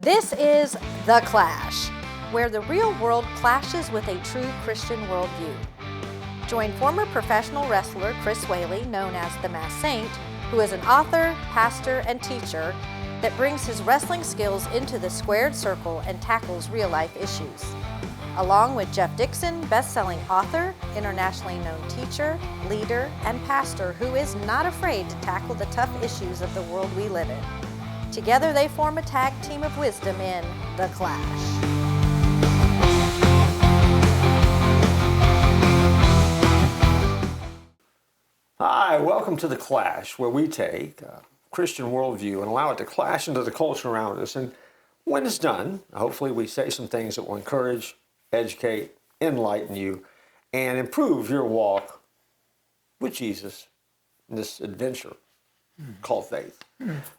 This is The Clash, where the real world clashes with a true Christian worldview. Join former professional wrestler Chris Whaley, known as the Masked Saint, who is an author, pastor, and teacher that brings his wrestling skills into the squared circle and tackles real-life issues. Along with Jeff Dixon, best-selling author, internationally known teacher, leader, and pastor who is not afraid to tackle the tough issues of the world we live in. Together they form a tag team of wisdom in The Clash. Hi, welcome to The Clash, where we take a Christian worldview and allow it to clash into the culture around us. And when it's done, hopefully we say some things that will encourage, educate, enlighten you, and improve your walk with Jesus in this adventure called faith.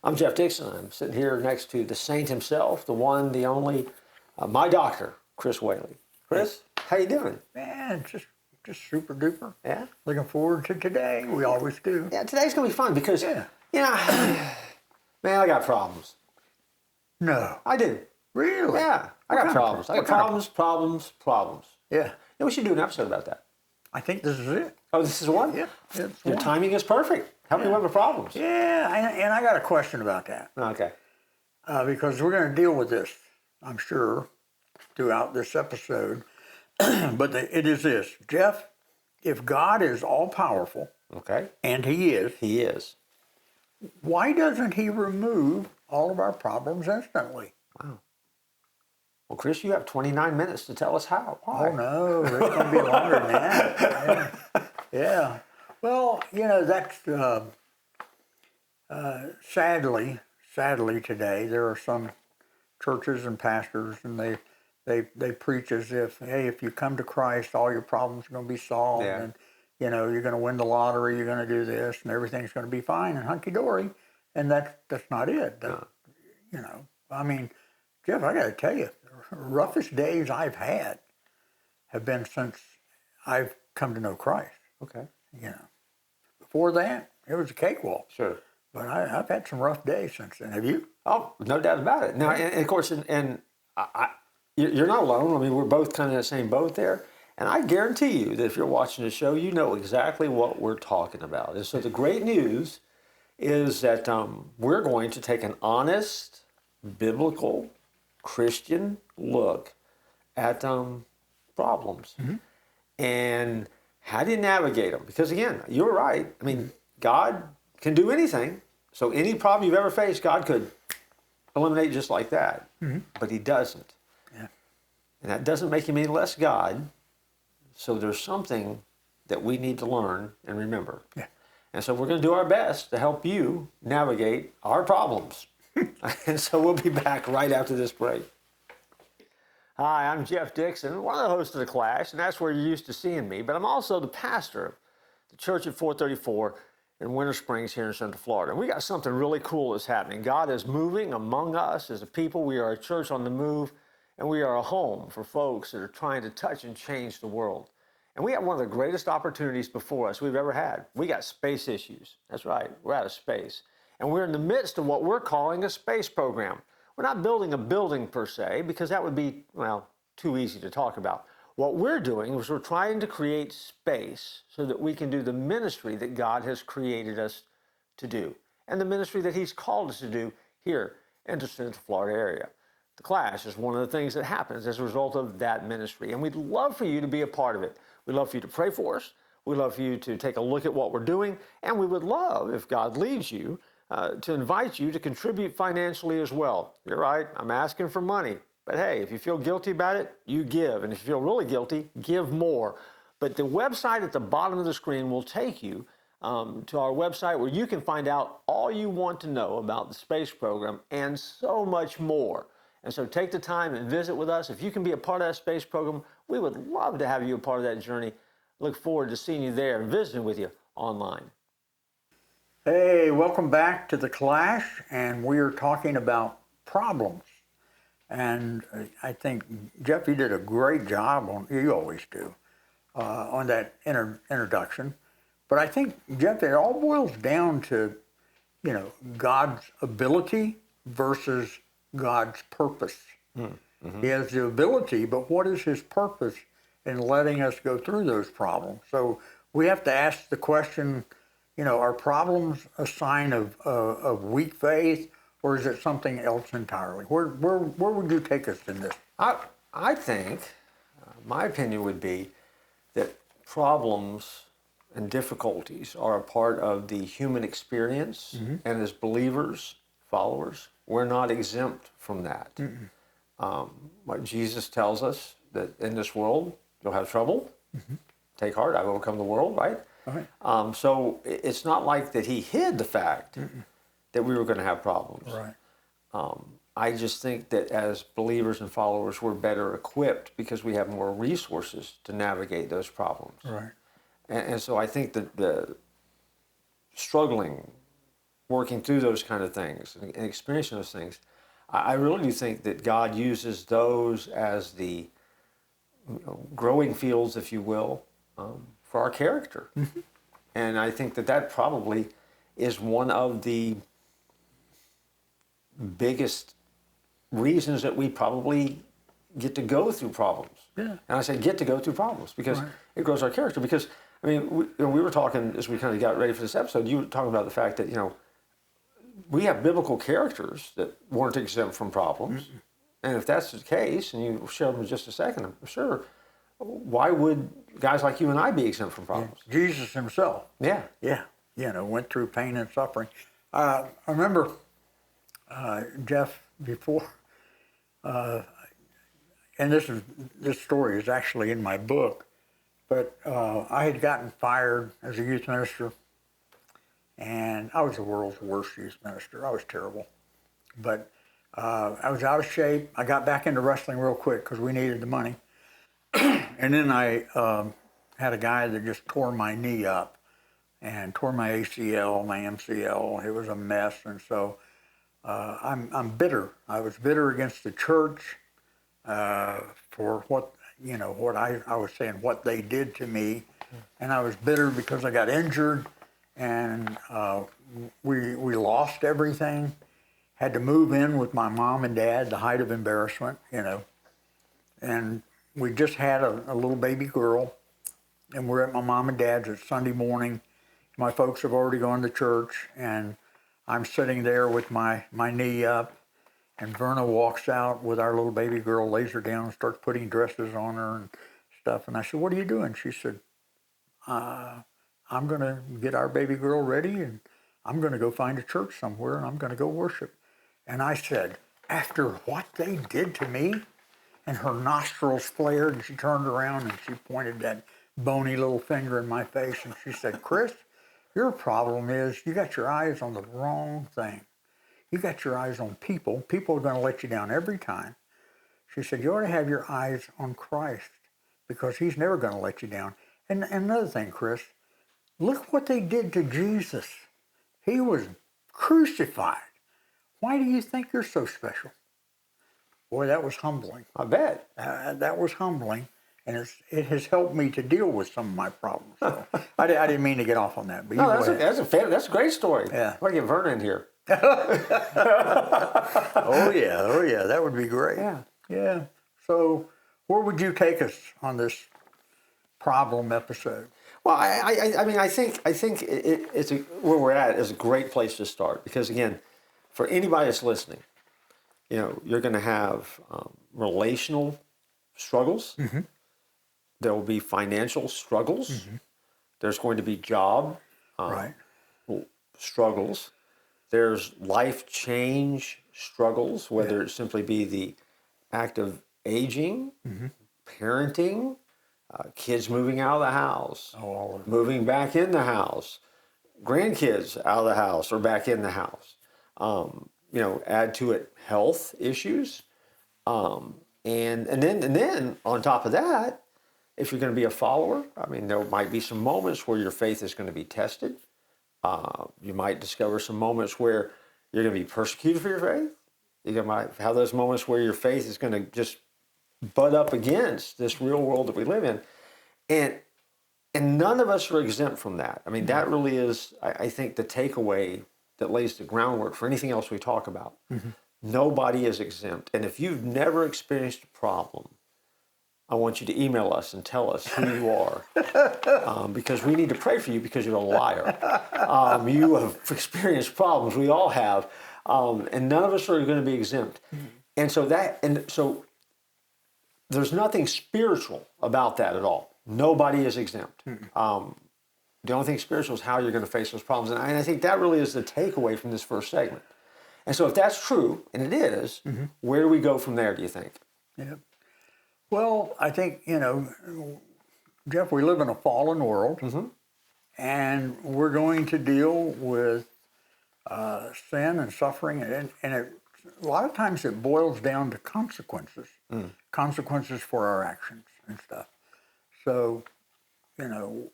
I'm Jeff Dixon. I'm sitting here next to the saint himself, the one, the only, my doctor, Chris Whaley. Chris, how you doing? Man, just super duper. Yeah? Looking forward to today. We always do. Yeah, today's going to be fun because, you know, man, I got problems. No. I do. Really? Yeah, I got problems. I got problems. Yeah. Yeah, we should do an episode about that. I think this is it. Oh, this is one? Yeah. It's Your one. timing is perfect. Help me with my problems. Yeah, and I got a question about that. Okay. Because we're going to deal with this, I'm sure, throughout this episode. But it is this. Jeff, if God is all-powerful, Okay. and He is, He is. why doesn't He remove all of our problems instantly? Wow. Well, Chris, you have 29 minutes to tell us how. Why? Oh, no, it's going to be longer than that. Yeah. Well, you know, that's sadly today, there are some churches and pastors, and they preach as if, hey, if you come to Christ, all your problems are going to be solved, and, you know, you're going to win the lottery, you're going to do this, and everything's going to be fine and hunky-dory, and that's not it. You know, I mean, Jeff, I got to tell you, the roughest days I've had have been since I've come to know Christ. Okay. You know, before that, it was a cakewalk. Sure. But I've had some rough days since then. Have you? Oh, no doubt about it. Now, and of course, you're not alone. I mean, we're both kind of in the same boat there. And I guarantee you that if you're watching the show, you know exactly what we're talking about. And so the great news is that we're going to take an honest, biblical, Christian look at problems. Mm-hmm. And how do you navigate them? Because again, you're right. I mean, God can do anything. So any problem you've ever faced, God could eliminate just like that. Mm-hmm. But He doesn't. Yeah. And that doesn't make Him any less God. So there's something that we need to learn and remember. Yeah. And so we're going to do our best to help you navigate our problems. And so we'll be back right after this break. Hi, I'm Jeff Dixon, one of the hosts of The Clash, and that's where you're used to seeing me. But I'm also the pastor of the church at 434 in Winter Springs here in Central Florida. And we got something really cool that's happening. God is moving among us as a people. We are a church on the move, and we are a home for folks that are trying to touch and change the world. And we have one of the greatest opportunities before us we've ever had. We got space issues. That's right, we're out of space. And we're in the midst of what we're calling a space program. We're not building a building per se, because that would be, well, too easy to talk about. What we're doing is we're trying to create space so that we can do the ministry that God has created us to do, and the ministry that He's called us to do here in the Central Florida area. The Clash is one of the things that happens as a result of that ministry, and we'd love for you to be a part of it. We'd love for you to pray for us. We'd love for you to take a look at what we're doing, and we would love, if God leads you, to invite you to contribute financially as well. You're right, I'm asking for money. But hey, if you feel guilty about it, you give. And if you feel really guilty, give more. But the website at the bottom of the screen will take you to our website where you can find out all you want to know about the space program and so much more. And so take the time and visit with us. If you can be a part of that space program, we would love to have you a part of that journey. Look forward to seeing you there and visiting with you online. Hey, welcome back to The Clash, and we are talking about problems. And I think, Jeff, you did a great job you always do, on that introduction. But I think, Jeff, it all boils down to, you know, God's ability versus God's purpose. He has the ability, but what is his purpose in letting us go through those problems? So we have to ask the question, are problems a sign of weak faith, or is it something else entirely? Where would you take us in this? I think, my opinion would be that problems and difficulties are a part of the human experience, and as believers, followers, we're not exempt from that. What Jesus tells us, that in this world you'll have trouble. Take heart, I've overcome the world, right? So it's not like that he hid the fact that we were going to have problems. Right. I just think that as believers and followers, we're better equipped because we have more resources to navigate those problems. Right. And so I think that the struggling, working through those kind of things and experiencing those things, I really do think that God uses those as the growing fields, if you will, for our character. And I think that probably is one of the biggest reasons that we probably get to go through problems. Yeah. And I say get to go through problems because it grows our character. Because, I mean, we were talking, as we kind of got ready for this episode, you were talking about the fact that, we have biblical characters that weren't exempt from problems. And if that's the case, and you showed them in just a second, I'm sure, why would guys like you and I be exempt from problems? Yeah. Jesus himself. Yeah. Yeah. Went through pain and suffering. I remember, Jeff, before, and this story is actually in my book, but I had gotten fired as a youth minister, and I was the world's worst youth minister. I was terrible. But I was out of shape. I got back into wrestling real quick because we needed the money. And then I had a guy that just tore my knee up and tore my ACL, my MCL. It was a mess. And so I'm bitter. I was bitter against the church for what I was saying, what they did to me. And I was bitter because I got injured. And we lost everything. Had to move in with my mom and dad, the height of embarrassment, And we just had a little baby girl, and we're at my mom and dad's. It's Sunday morning. My folks have already gone to church, and I'm sitting there with my knee up, and Verna walks out with our little baby girl, lays her down, and starts putting dresses on her and stuff. And I said, "What are you doing?" She said, I'm going to get our baby girl ready, and I'm going to go find a church somewhere, and I'm going to go worship. And I said, after what they did to me, and her nostrils flared, and she turned around, and she pointed that bony little finger in my face, and she said, "Chris, your problem is you got your eyes on the wrong thing. You got your eyes on people. People are going to let you down every time." She said, "You ought to have your eyes on Christ, because he's never going to let you down. And another thing, Chris, look what they did to Jesus. He was crucified. Why do you think you're so special?" Boy, that was humbling. I bet. That was humbling, and it has helped me to deal with some of my problems. So I didn't mean to get off on that. But no, that's a great story. Yeah. Why get Verna in here? Oh yeah, that would be great. Yeah. So where would you take us on this problem episode? Well, I mean, I think it's where we're at is a great place to start, because again, for anybody that's listening, you're going to have relational struggles. There will be financial struggles. There's going to be job struggles. There's life change struggles, whether it simply be the act of aging, parenting, kids moving out of the house, moving back in the house, grandkids out of the house or back in the house. Add to it health issues, and then on top of that, if you're going to be a follower, I mean, there might be some moments where your faith is going to be tested. You might discover some moments where you're going to be persecuted for your faith. You might have those moments where your faith is going to just butt up against this real world that we live in, and none of us are exempt from that. I mean, that really is, I think, the takeaway that lays the groundwork for anything else we talk about. Nobody is exempt. And if you've never experienced a problem, I want you to email us and tell us who you are, because we need to pray for you because you're a liar. You have experienced problems. We all have, and none of us are going to be exempt. And so there's nothing spiritual about that at all. Nobody is exempt. The only thing spiritual is how you're going to face those problems, and I think that really is the takeaway from this first segment. And so, if that's true, and it is, where do we go from there? Do you think? Yeah. Well, I think, Jeff, we live in a fallen world, and we're going to deal with sin and suffering, and a lot of times it boils down to consequences, consequences for our actions and stuff. So, the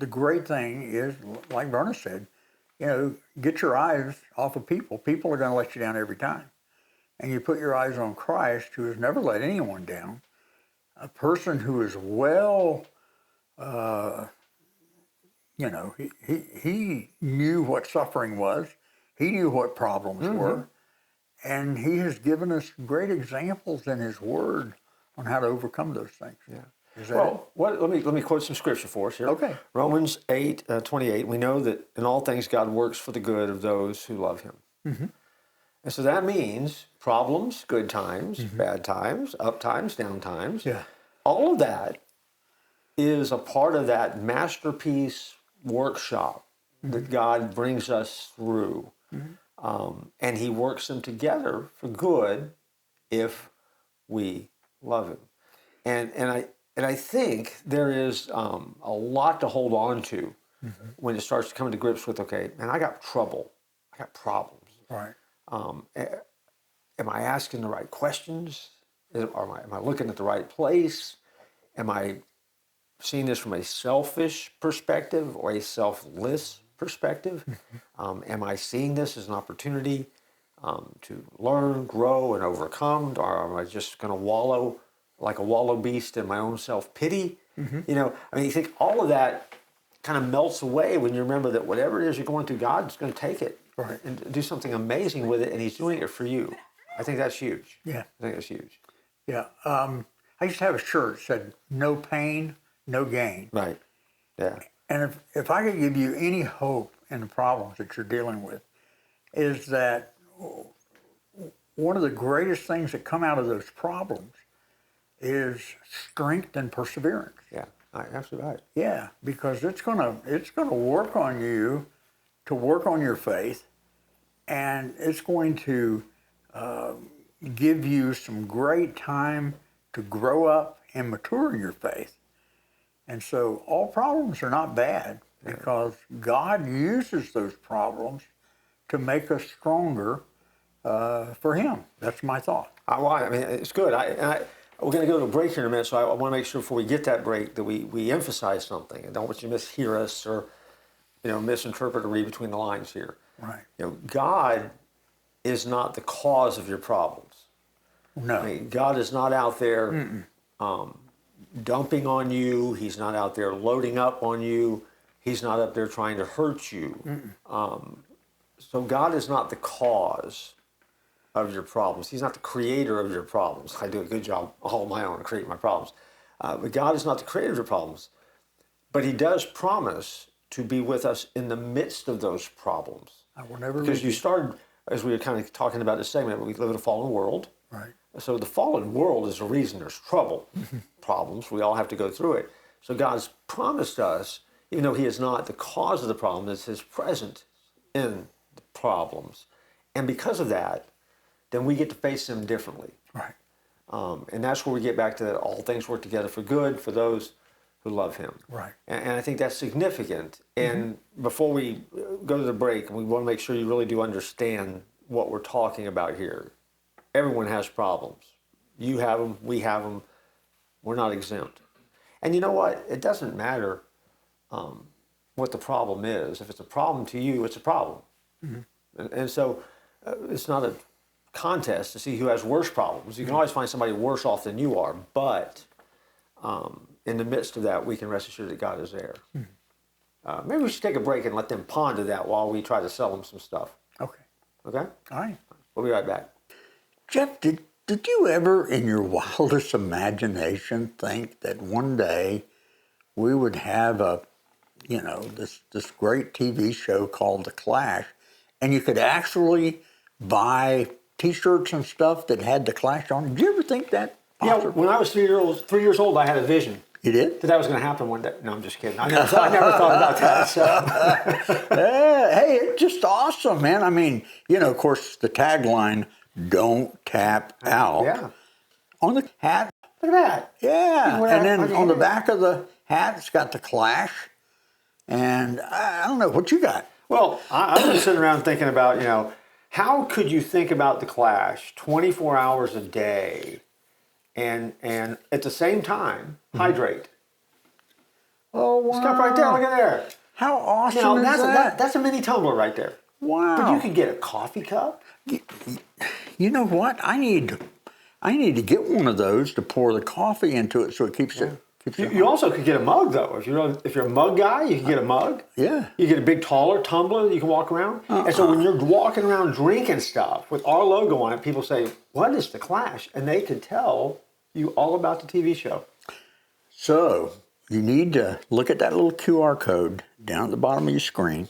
great thing is, like Verna said, get your eyes off of people. People are going to let you down every time. And you put your eyes on Christ, who has never let anyone down, a person who is well, he knew what suffering was. He knew what problems were. And he has given us great examples in his word on how to overcome those things. Yeah. Let me quote some scripture for us here. Okay. Romans 8:28. We know that in all things God works for the good of those who love him. And so that means problems, good times, bad times, up times, down times. Yeah. All of that is a part of that masterpiece workshop that God brings us through. And he works them together for good if we love him. And I think there is a lot to hold on to when it starts to come to grips with, okay, man, I got trouble. I got problems. Right. Am I asking the right questions? Am I looking at the right place? Am I seeing this from a selfish perspective or a selfless perspective? Am I seeing this as an opportunity to learn, grow, and overcome? Or am I just going to wallow like a wallow beast in my own self-pity? You think all of that kind of melts away when you remember that whatever it is you're going through, God's going to take it and do something amazing with it, and he's doing it for you. I think that's huge. Yeah. I think that's huge. Yeah. I used to have a shirt that said, "No pain, no gain." Right. Yeah. And if I could give you any hope in the problems that you're dealing with, is that one of the greatest things that come out of those problems is strength and perseverance. Yeah. Absolutely right. Yeah, because it's gonna work on you to work on your faith, and it's going to give you some great time to grow up and mature in your faith. And so all problems are not bad, because God uses those problems to make us stronger for him. That's my thought. I mean, it's good. We're going to go to a break here in a minute, so I want to make sure before we get that break that we emphasize something. I don't want you to mishear us or misinterpret or read between the lines here. Right. God is not the cause of your problems. No. I mean, God is not out there dumping on you. He's not out there loading up on you. He's not up there trying to hurt you. So God is not the cause of your problems. He's not the creator of your problems. I do a good job all on my own to create my problems. But God is not the creator of your problems. But he does promise to be with us in the midst of those problems. I will never Because leave you started, as we were kind of talking about this segment, we live in a fallen world. Right. So the fallen world is the reason there's trouble, problems. We all have to go through it. So God's promised us, even though he is not the cause of the problem, it's his presence in the problems. And because of that, then we get to face them differently. Right. And that's where we get back to that all things work together for good for those who love him. Right. And I think that's significant. And before we go to the break, we want to make sure you really do understand what we're talking about here. Everyone has problems. You have them, we have them. We're not exempt. And you know what? It doesn't matter what the problem is. If it's a problem to you, it's a problem. And so it's not a contest to see who has worse problems. You can always find somebody worse off than you are, but in the midst of that, we can rest assured that God is there. Maybe we should take a break and let them ponder that while we try to sell them some stuff. Okay. Okay? All right. We'll be right back. Jeff, did you ever in your wildest imagination think that one day we would have this great TV show called The Clash, and you could actually buy T-shirts and stuff that had The Clash on? Did you ever think that possible? Yeah, when I was 3 years old, I had a vision. You did? That was going to happen one day. No, I'm just kidding. I never thought about that. So. Hey, it's just awesome, man. I mean, of course, the tagline, "Don't tap out." Yeah. On the hat. Look at that. Yeah. And then on the back of the hat, it's got The Clash. And I don't know, what you got? Well, I've been sitting around thinking about, how could you think about The Clash 24 hours a day and at the same time hydrate? Oh, wow. This cup right there, look at there. How awesome is that? That's a mini tumbler right there. Wow. But you could get a coffee cup. You know what? I need to get one of those to pour the coffee into it so it keeps it. You also could get a mug though. If you're a mug guy, you can get a mug. Yeah. You get a big taller tumbler that you can walk around. And so when you're walking around drinking stuff with our logo on it, people say, "What is The Clash?" And they could tell you all about the TV show. So you need to look at that little QR code down at the bottom of your screen,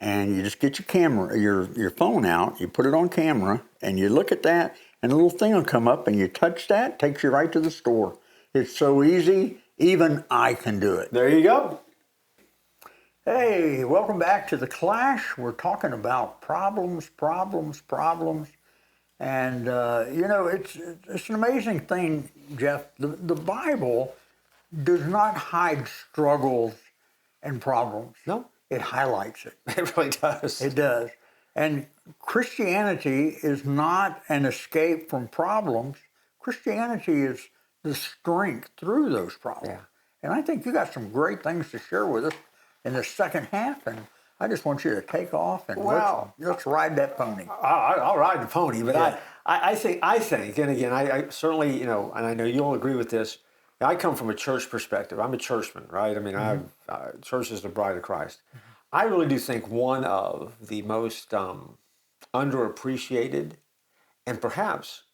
and you just get your camera, your phone out, you put it on camera, and you look at that, and a little thing will come up, and you touch that, it takes you right to the store. It's so easy, even I can do it. There you go. Hey, welcome back to The Clash. We're talking about problems. And, it's an amazing thing, Jeff. The Bible does not hide struggles and problems. No. It highlights it. It really does. It does. And Christianity is not an escape from problems. Christianity is the strength through those problems. Yeah. And I think you got some great things to share with us in the second half, and I just want you to take off and let's ride that pony. I'll ride the pony, but Yeah. I think, and again, I certainly, and I know you'll agree with this. I come from a church perspective. I'm a churchman, right? I mean, church is the bride of Christ. I really do think one of the most underappreciated and perhaps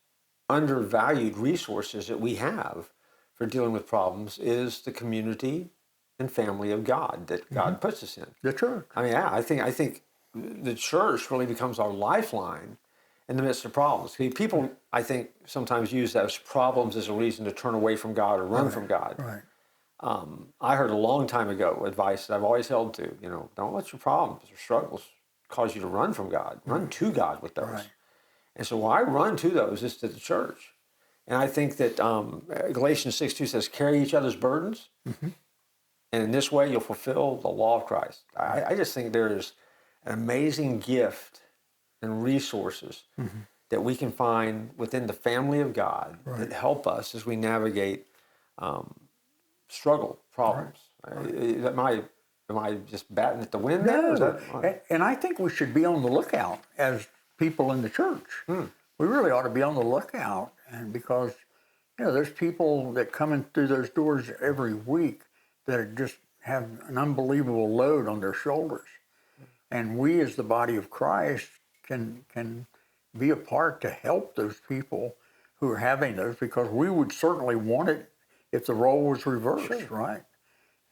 undervalued resources that we have for dealing with problems is the community and family of God that God puts us in. The church. I mean, I think the church really becomes our lifeline in the midst of problems. People, I think, sometimes use those problems as a reason to turn away from God or run from God. Right. I heard a long time ago advice that I've always held to, don't let your problems or struggles cause you to run from God. Run to God with those. Right. And so why I run to those is to the church. And I think that Galatians 6:2 says, carry each other's burdens. And in this way, you'll fulfill the law of Christ. I just think there is an amazing gift and resources that we can find within the family of God that help us as we navigate struggle, problems. Am I just batting at the wind there? No. And I think we should be on the lookout as people in the church. We really ought to be on the lookout, and because there's people that come in through those doors every week that just have an unbelievable load on their shoulders. And we as the body of Christ can be a part to help those people who are having those, because we would certainly want it if the role was reversed, right?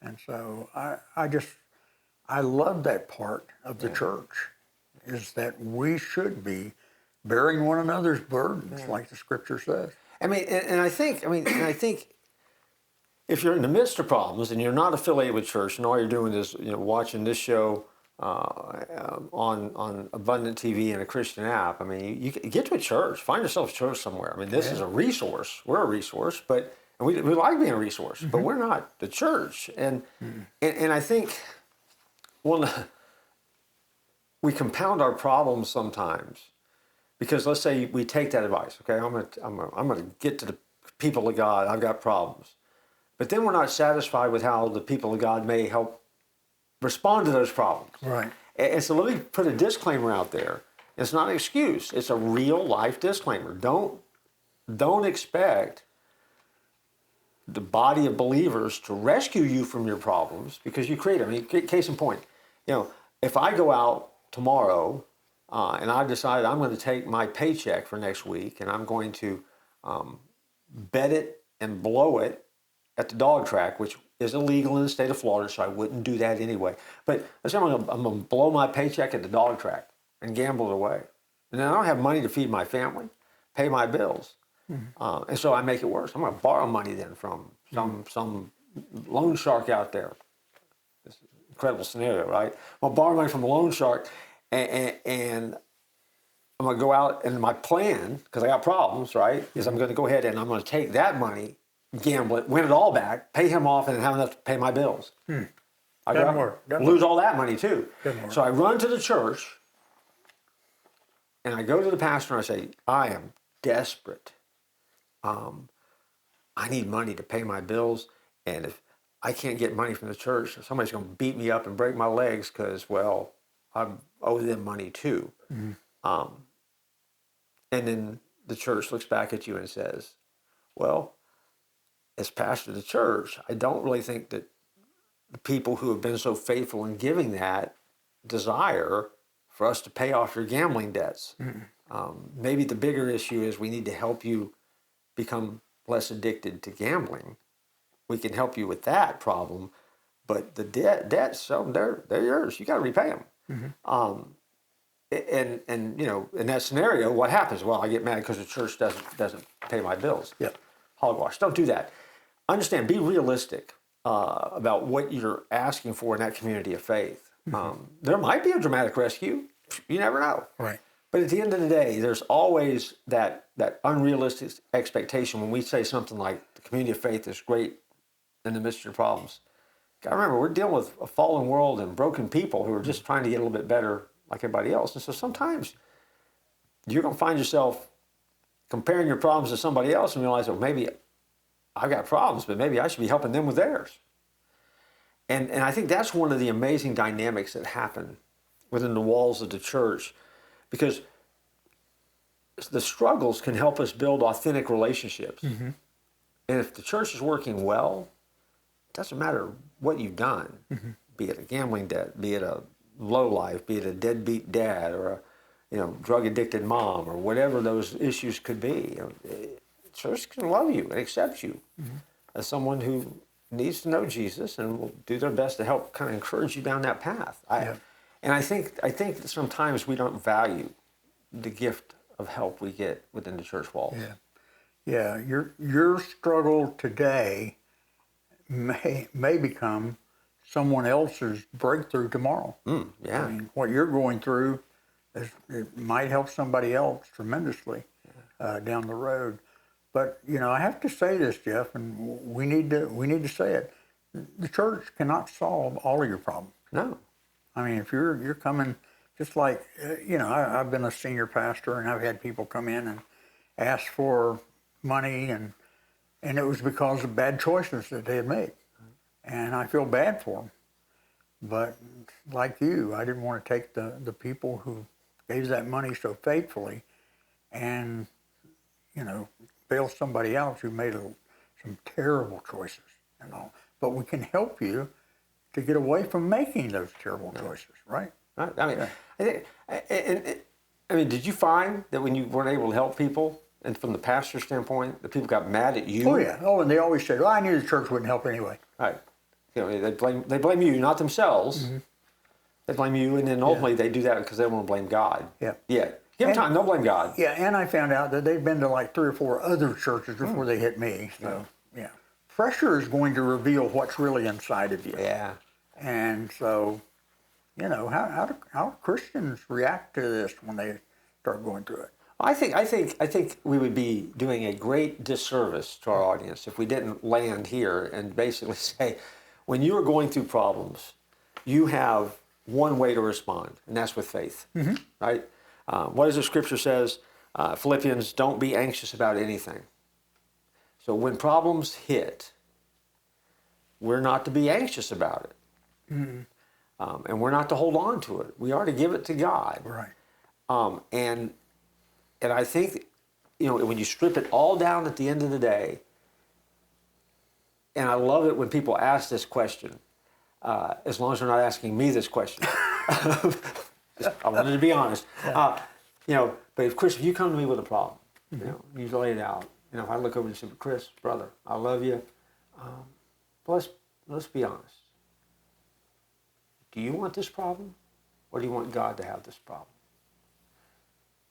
And so I love that part of the church, is that we should be bearing one another's burdens, like the scripture says. I think if you're in the midst of problems and you're not affiliated with church and all you're doing is watching this show on Abundant TV and a Christian app, you get to a church, find yourself a church somewhere. This is a resource. We're a resource, but we like being a resource, but we're not the church. And I think we compound our problems sometimes. Because let's say we take that advice, okay? I'm gonna get to the people of God. I've got problems, but then we're not satisfied with how the people of God may help respond to those problems. Right. And so let me put a disclaimer out there. It's not an excuse. It's a real life disclaimer. Don't expect the body of believers to rescue you from your problems because you create them. Case in point, if I go out tomorrow And I've decided I'm going to take my paycheck for next week and I'm going to bet it and blow it at the dog track, which is illegal in the state of Florida, so I wouldn't do that anyway. But let's say I'm going to blow my paycheck at the dog track and gamble it away. And then I don't have money to feed my family, pay my bills. And so I make it worse. I'm going to borrow money then from some loan shark out there. This is an incredible scenario, right? I'll borrow money from a loan shark and I'm going to go out, and my plan, because I got problems, right, is I'm going to go ahead and I'm going to take that money, gamble it, win it all back, pay him off, and then have enough to pay my bills. I lose all that money too. So I run to the church, and I go to the pastor and I say, I am desperate. I need money to pay my bills, and if I can't get money from the church, somebody's going to beat me up and break my legs because, well, I owe them money too. And then the church looks back at you and says, well, as pastor of the church, I don't really think that the people who have been so faithful in giving that desire for us to pay off your gambling debts. Maybe the bigger issue is we need to help you become less addicted to gambling. We can help you with that problem, but the debts, so they're yours. You got to repay them. And you know, in that scenario, what happens? Well, I get mad because the church doesn't pay my bills. Hogwash. Don't do that. Understand. Be realistic about what you're asking for in that community of faith. There might be a dramatic rescue. You never know. Right. But at the end of the day, there's always that unrealistic expectation when we say something like the community of faith is great in the midst of your problems. Gotta remember, we're dealing with a fallen world and broken people who are just trying to get a little bit better like everybody else. And so sometimes you're going to find yourself comparing your problems to somebody else and realize, well, maybe I've got problems, but maybe I should be helping them with theirs. And I think that's one of the amazing dynamics that happen within the walls of the church, because the struggles can help us build authentic relationships. And if the church is working well, it doesn't matter what you've done, be it a gambling debt, be it a low life, be it a deadbeat dad or a drug addicted mom or whatever those issues could be. The church can love you and accept you as someone who needs to know Jesus and will do their best to help kind of encourage you down that path. And I think that sometimes we don't value the gift of help we get within the church walls. Your struggle today may become someone else's breakthrough tomorrow. I mean, what you're going through it might help somebody else tremendously down the road. But I have to say this, Jeff, and we need to say it. The church cannot solve all of your problems. No. I mean, if you're coming, just like I've been a senior pastor, and I've had people come in and ask for money, and it was because of bad choices that they had made. And I feel bad for them. But like you, I didn't want to take the people who gave that money so faithfully and, bail somebody else who made some terrible choices and all. But we can help you to get away from making those terrible choices, right? Right. I mean, did you find that when you weren't able to help people, and from the pastor's standpoint, the people got mad at you? Oh, yeah. Oh, and they always said, I knew the church wouldn't help anyway. Right. They blame you, not themselves. They blame you, and then ultimately they do that because they want to blame God. Give them time, don't blame God. And I found out that they've been to like 3 or 4 other churches before they hit me. So, pressure is going to reveal what's really inside of you. And so, how do Christians react to this when they start going through it? I think we would be doing a great disservice to our audience if we didn't land here and basically say, when you are going through problems, you have one way to respond, and that's with faith, right? What does the scripture says? Philippians, don't be anxious about anything. So when problems hit, we're not to be anxious about it. And we're not to hold on to it. We are to give it to God. Right. And I think, when you strip it all down at the end of the day, and I love it when people ask this question, as long as they're not asking me this question. I wanted to be honest. You know, but if Chris, if you come to me with a problem, you know, you lay it out. You know, if I look over and say, Chris, brother, I love you. But let's be honest. Do you want this problem, or do you want God to have this problem?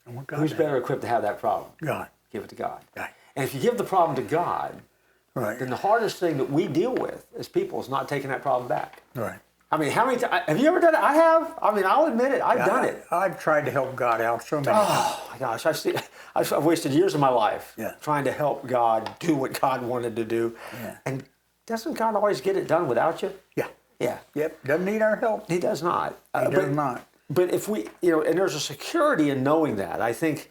I want God Who's to better equipped to have that problem? God. Give it to God. Right. And if you give the problem to God, Right. then the hardest thing that we deal with as people is not taking that problem back. Right. I mean, how many times have you ever done it? I have. I mean, I'll admit it. I've done it. I've tried to help God out so many times. Oh my gosh, I've wasted years of my life trying to help God do what God wanted to do. Yeah. And doesn't God always get it done without you? Yeah. Yeah. Yep. Doesn't need our help. He does not. He does not. But if we, you know, and there's a security in knowing that, I think,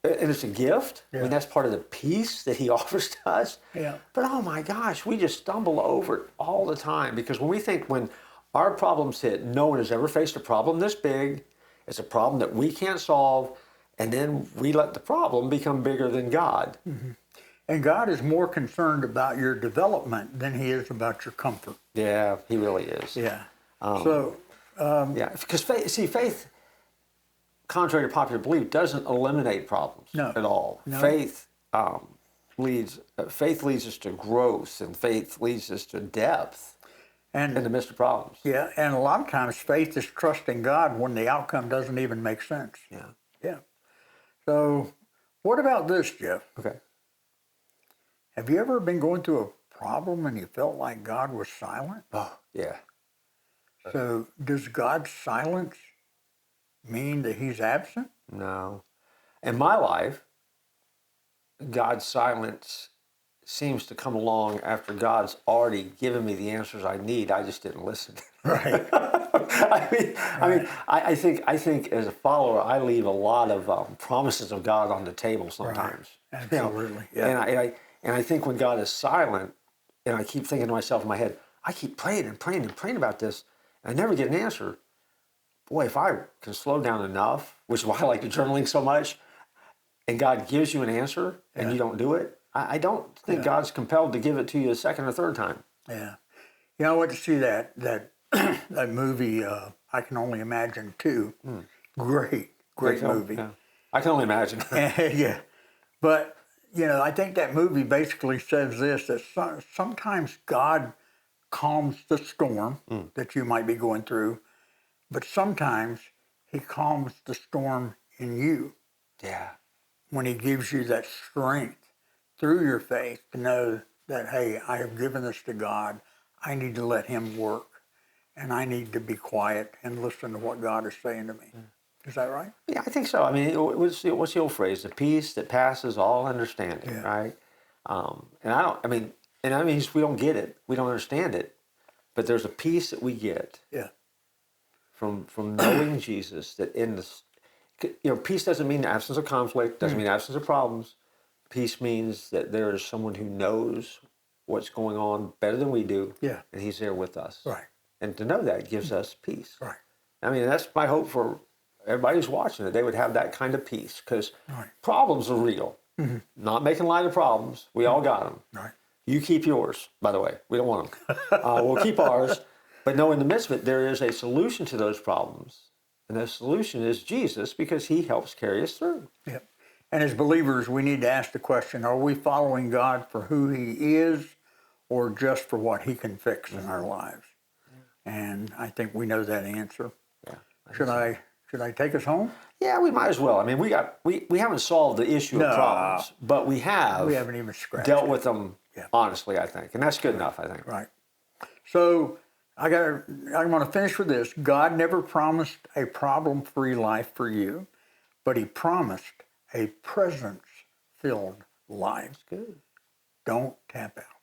and it's a gift. Yeah. I mean, that's part of the peace that he offers to us. Yeah. But oh my gosh, we just stumble over it all the time because when our problems hit, no one has ever faced a problem this big. It's a problem that we can't solve, and then we let the problem become bigger than God. Mm-hmm. And God is more concerned about your development than he is about your comfort. Yeah, he really is. Yeah. Yeah, because faith, contrary to popular belief, doesn't eliminate problems at all. No. Faith leads us to growth, and faith leads us to depth in the midst of problems. Yeah, and a lot of times faith is trusting God when the outcome doesn't even make sense. Yeah. Yeah. So, what about this, Jeff? Okay. Have you ever been going through a problem and you felt like God was silent? Oh, yeah. So, does God's silence mean that he's absent? No. In my life, God's silence seems to come along after God's already given me the answers I need. I just didn't listen. Right. I think as a follower, I leave a lot of promises of God on the table sometimes. Right. Absolutely. You know? Yeah. And I think when God is silent, and I keep thinking to myself in my head, I keep praying and praying and praying about this, and I never get an answer. Boy, if I can slow down enough, which is why I like the journaling so much, and God gives you an answer and you don't do it, I don't think God's compelled to give it to you a second or third time. Yeah. You know, I went to see that that movie, I Can Only Imagine 2. Great movie. Yeah. I can only imagine. Yeah. But, you know, I think that movie basically says this, that sometimes God calms the storm that you might be going through, but sometimes he calms the storm in you. Yeah. When he gives you that strength through your faith to know that, hey, I have given this to God. I need to let him work, and I need to be quiet and listen to what God is saying to me. Is that right? Yeah, I think so. I mean, what's the old phrase? The peace that passes all understanding, right? We don't get it. We don't understand it. But there's a peace that we get from knowing Jesus, that in this, you know, peace doesn't mean the absence of conflict, doesn't mean the absence of problems. Peace means that there is someone who knows what's going on better than we do, and he's there with us. Right. And to know that gives us peace. Right. I mean, that's my hope for everybody who's watching, that they would have that kind of peace, because problems are real. Not making light of problems. We all got them. Right. You keep yours, by the way. We don't want them. We'll keep ours. But know in the midst of it, there is a solution to those problems. And the solution is Jesus, because he helps carry us through. Yep. And as believers, we need to ask the question, are we following God for who he is or just for what he can fix in our lives? And I think we know that answer. Yeah. Should I take us home? Yeah, we might as well. I mean, we haven't solved the issue of problems, but we haven't even scratched dealt it. with them honestly, I think. And that's good enough, I think. Right. So I want to finish with this. God never promised a problem-free life for you, but he promised a presence-filled life. That's good. Don't tap out.